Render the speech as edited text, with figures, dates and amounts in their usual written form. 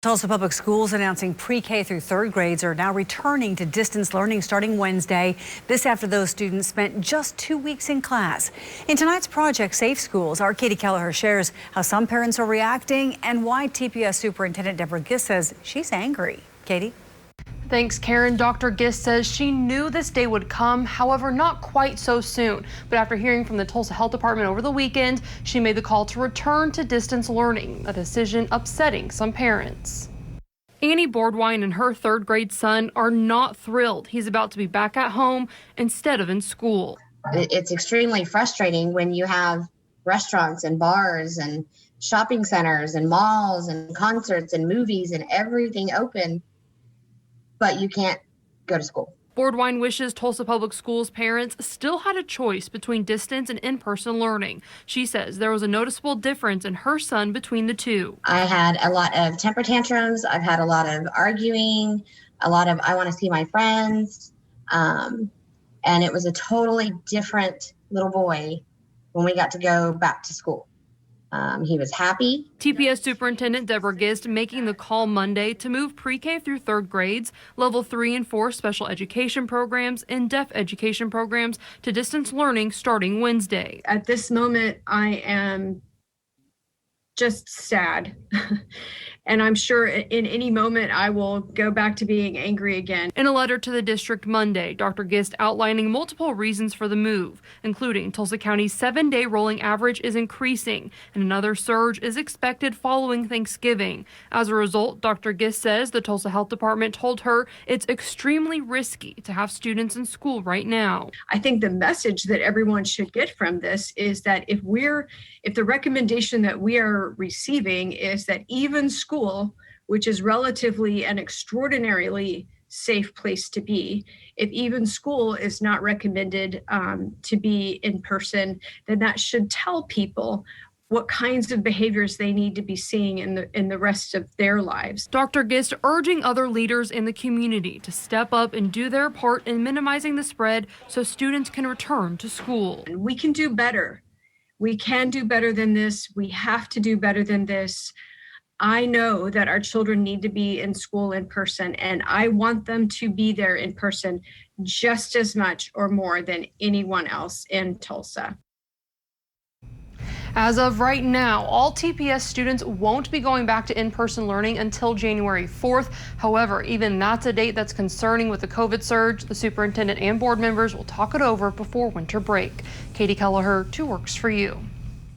Tulsa Public Schools announcing pre-K through third grades are now returning to distance learning starting Wednesday. This after those students spent just 2 weeks in class. In tonight's Project Safe Schools, our Katie Kelleher shares how some parents are reacting and why TPS Superintendent Deborah Gist says she's angry. Katie? Thanks, Karen. Dr. Gist says she knew this day would come, however, not quite so soon. But after hearing from the Tulsa Health Department over the weekend, she made the call to return to distance learning, a decision upsetting some parents. Annie Boardwine and her third grade son are not thrilled he's about to be back at home instead of in school. It's extremely frustrating when you have restaurants and bars and shopping centers and malls and concerts and movies and everything open, but you can't go to school. Boardwine wishes Tulsa Public Schools parents still had a choice between distance and in-person learning. She says there was a noticeable difference in her son between the two. I had a lot of temper tantrums. I've had a lot of arguing, a lot of I want to see my friends. And it was a totally different little boy when we got to go back to school. He was happy. TPS Superintendent Deborah Gist making the call Monday to move pre-K through third grades, level 3 and 4 special education programs, and deaf education programs to distance learning starting Wednesday. At this moment, I am just sad. And I'm sure in any moment I will go back to being angry again. In a letter to the district Monday, Dr. Gist outlining multiple reasons for the move, including Tulsa County's 7-day rolling average is increasing, and another surge is expected following Thanksgiving. As a result, Dr. Gist says the Tulsa Health Department told her it's extremely risky to have students in school right now. I think the message that everyone should get from this is that if the recommendation that we are receiving is that even school, which is relatively an extraordinarily safe place to be, if even school is not recommended to be in person, then that should tell people what kinds of behaviors they need to be seeing in the rest of their lives. Dr. Gist urging other leaders in the community to step up and do their part in minimizing the spread so students can return to school. And we can do better. We can do better than this. We have to do better than this. I know that our children need to be in school in person, and I want them to be there in person just as much or more than anyone else in Tulsa. As of right now, all TPS students won't be going back to in-person learning until January 4th. However, even that's a date that's concerning with the COVID surge. The superintendent and board members will talk it over before winter break. Katie Kelleher, 2 Works for You.